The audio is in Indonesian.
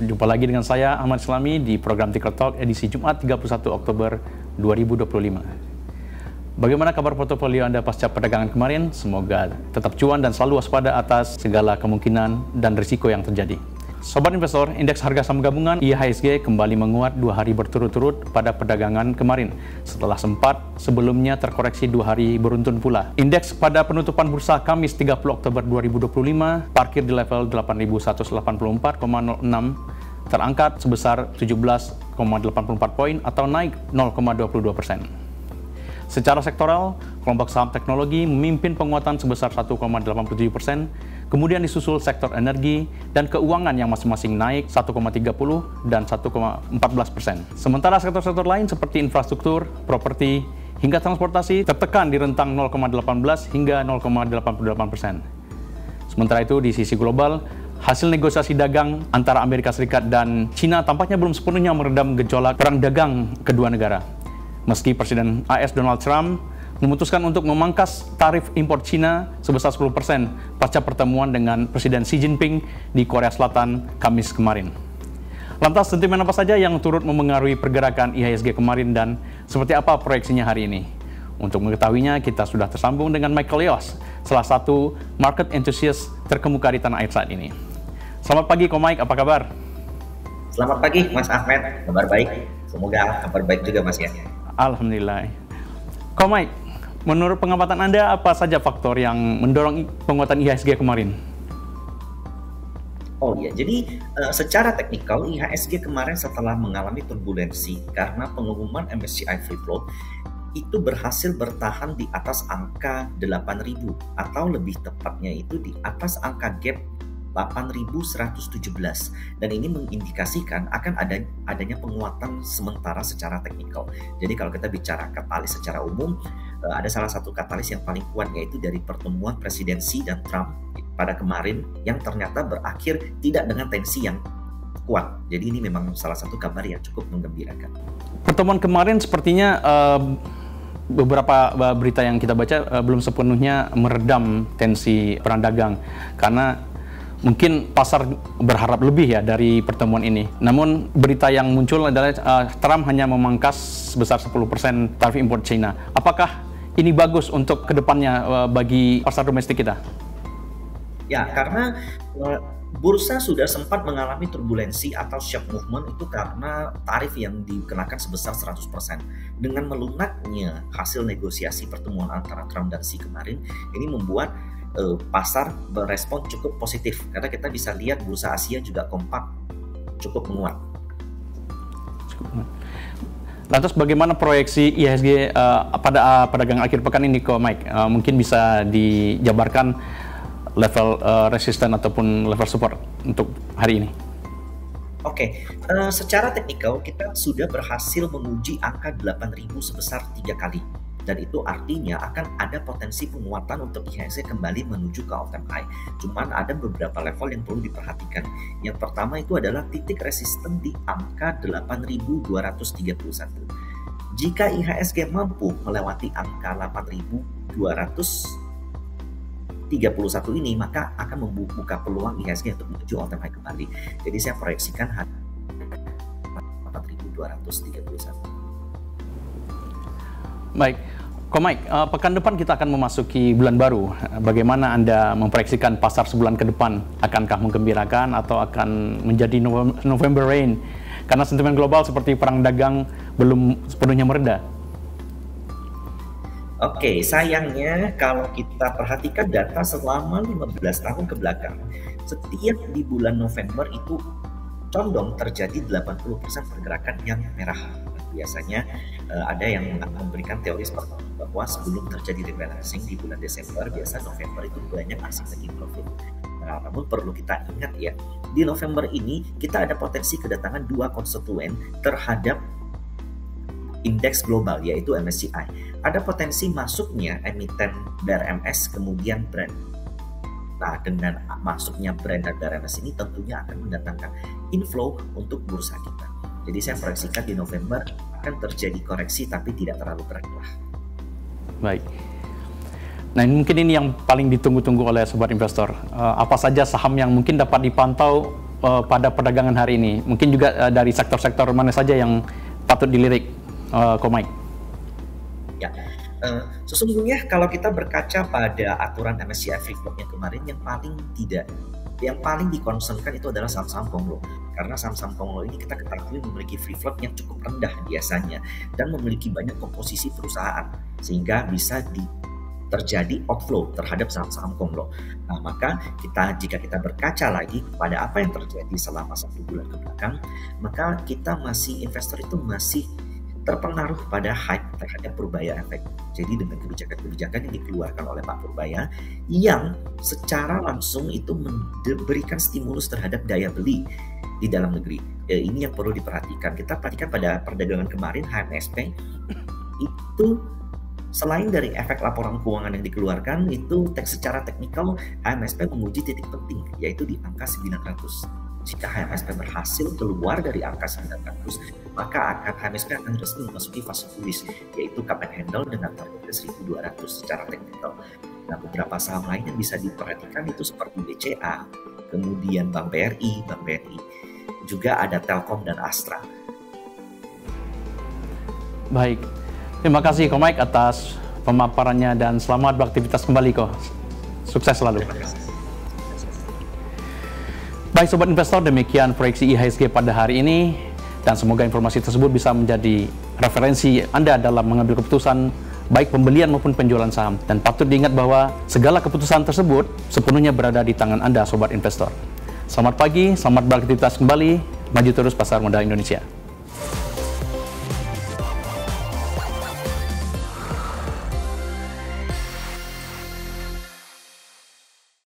Jumpa lagi dengan saya, Ahmad Islami, di program Ticker Talk edisi Jumat 31 Oktober 2025. Bagaimana kabar portofolio Anda pasca perdagangan kemarin? Semoga tetap cuan dan selalu waspada atas segala kemungkinan dan risiko yang terjadi. Sobat investor, indeks harga saham gabungan IHSG kembali menguat 2 hari berturut-turut pada perdagangan kemarin, setelah sempat sebelumnya terkoreksi 2 hari beruntun pula. Indeks pada penutupan bursa Kamis 30 Oktober 2025 parkir di level 8.184,06, terangkat sebesar 17,84 poin atau naik 0,22%. Secara sektoral, kelompok saham teknologi memimpin penguatan sebesar 1,87%, kemudian disusul sektor energi dan keuangan yang masing-masing naik 1,30 dan 1,14%. Sementara sektor-sektor lain seperti infrastruktur, properti, hingga transportasi tertekan di rentang 0,18 hingga 0,88%. Sementara itu di sisi global, hasil negosiasi dagang antara Amerika Serikat dan China tampaknya belum sepenuhnya meredam gejolak perang dagang kedua negara. Meski Presiden AS Donald Trump memutuskan untuk memangkas tarif impor Cina sebesar 10% pasca pertemuan dengan Presiden Xi Jinping di Korea Selatan Kamis kemarin. Lantas, sentimen apa saja yang turut memengaruhi pergerakan IHSG kemarin dan seperti apa proyeksinya hari ini? Untuk mengetahuinya, kita sudah tersambung dengan Michael Leos, salah satu market enthusiast terkemuka di tanah air saat ini. Selamat pagi, Ko Mike, apa kabar? Selamat pagi, Mas Ahmed. Kabar baik. Semoga kabar baik juga, Mas ya. Alhamdulillah. Ko Mike, menurut pengamatan Anda, apa saja faktor yang mendorong penguatan IHSG kemarin? Oh iya, jadi secara teknikal IHSG kemarin setelah mengalami turbulensi karena pengumuman MSCI Free Float itu berhasil bertahan di atas angka 8.000 atau lebih tepatnya itu di atas angka gap 8.117, dan ini mengindikasikan akan adanya penguatan sementara secara teknikal. Jadi kalau kita bicara katalis secara umum, ada salah satu katalis yang paling kuat, yaitu dari pertemuan Presiden Xi dan Trump pada kemarin yang ternyata berakhir tidak dengan tensi yang kuat. Jadi ini memang salah satu kabar yang cukup menggembirakan. Pertemuan kemarin sepertinya beberapa berita yang kita baca belum sepenuhnya meredam tensi perang dagang, karena mungkin pasar berharap lebih ya dari pertemuan ini. Namun berita yang muncul adalah Trump hanya memangkas sebesar 10% tarif impor China. Apakah ini bagus untuk kedepannya bagi pasar domestik kita? Ya, karena bursa sudah sempat mengalami turbulensi atau shock movement itu karena tarif yang dikenakan sebesar 100%. Dengan melunaknya hasil negosiasi pertemuan antara Trump dan Xi kemarin, ini membuat pasar berespon cukup positif, karena kita bisa lihat bursa Asia juga kompak, cukup menguat. Lantas bagaimana proyeksi IHSG pada perdagangan akhir pekan ini, Ko Mike? Mungkin bisa dijabarkan level resisten ataupun level support untuk hari ini. Oke, secara teknikal kita sudah berhasil menguji angka 8.000 sebesar 3 kali. Dan itu artinya akan ada potensi penguatan untuk IHSG kembali menuju ke all-time high. Cuman ada beberapa level yang perlu diperhatikan. Yang pertama itu adalah titik resisten di angka 8.231. Jika IHSG mampu melewati angka 8.231 ini, maka akan membuka peluang IHSG untuk menuju all-time high kembali. Jadi saya proyeksikan 8.231. Baik, Ko Mike, pekan depan kita akan memasuki bulan baru. Bagaimana Anda memproyeksikan pasar sebulan ke depan? Akankah menggembirakan atau akan menjadi November rain? Karena sentimen global seperti perang dagang belum sepenuhnya mereda. Oke, sayangnya kalau kita perhatikan data selama 15 tahun ke belakang, setiap di bulan November itu condong terjadi 80% pergerakan yang merah. Biasanya ada yang memberikan teori seperti bahwa sebelum terjadi rebalancing di bulan Desember, biasa November itu banyak aksi taking profit. Nah, namun perlu kita ingat ya, di November ini kita ada potensi kedatangan 2 konstituen terhadap indeks global, yaitu MSCI. Ada potensi masuknya emiten BRMS kemudian Brent. Nah, dengan masuknya Brent dan BRMS ini tentunya akan mendatangkan inflow untuk bursa kita. Jadi saya proyeksikan di November akan terjadi koreksi tapi tidak terlalu berat lah. Baik. Nah, mungkin ini yang paling ditunggu-tunggu oleh sobat investor. Apa saja saham yang mungkin dapat dipantau pada perdagangan hari ini? Mungkin juga dari sektor-sektor mana saja yang patut dilirik, Ko Mike? Ya, sesungguhnya kalau kita berkaca pada aturan MSCI Free Float yang kemarin, yang paling dikonsenkan itu adalah saham-saham Konglo. Karena saham-saham Konglo ini kita ketahui memiliki free float yang cukup rendah biasanya dan memiliki banyak komposisi perusahaan sehingga bisa terjadi outflow terhadap saham-saham Konglo. Nah, maka jika kita berkaca lagi kepada apa yang terjadi selama 1 bulan ke belakang, maka investor itu masih terpengaruh pada hype terhadap Purbaya Effect. Jadi dengan kebijakan-kebijakan yang dikeluarkan oleh Pak Purbaya yang secara langsung itu memberikan stimulus terhadap daya beli di dalam negeri. Ini yang perlu diperhatikan. Kita perhatikan pada perdagangan kemarin HMSP itu selain dari efek laporan keuangan yang dikeluarkan, itu secara teknikal HMSP menguji titik penting yaitu di angka 900. Jika HMSP berhasil keluar dari angka 900, maka HMSP akan resmi memasuki fase bullish, yaitu cup and handle dengan target 1.200 secara teknikal. Nah, beberapa saham lain yang bisa diperhatikan itu seperti BCA, kemudian Bank BRI, juga ada Telkom dan Astra. Baik, terima kasih Ko Mike atas pemaparannya dan selamat beraktivitas kembali Ko. Sukses selalu. Terima kasih. Baik Sobat Investor, demikian proyeksi IHSG pada hari ini dan semoga informasi tersebut bisa menjadi referensi Anda dalam mengambil keputusan baik pembelian maupun penjualan saham, dan patut diingat bahwa segala keputusan tersebut sepenuhnya berada di tangan Anda Sobat Investor. Selamat pagi, selamat beraktivitas kembali, maju terus pasar modal Indonesia.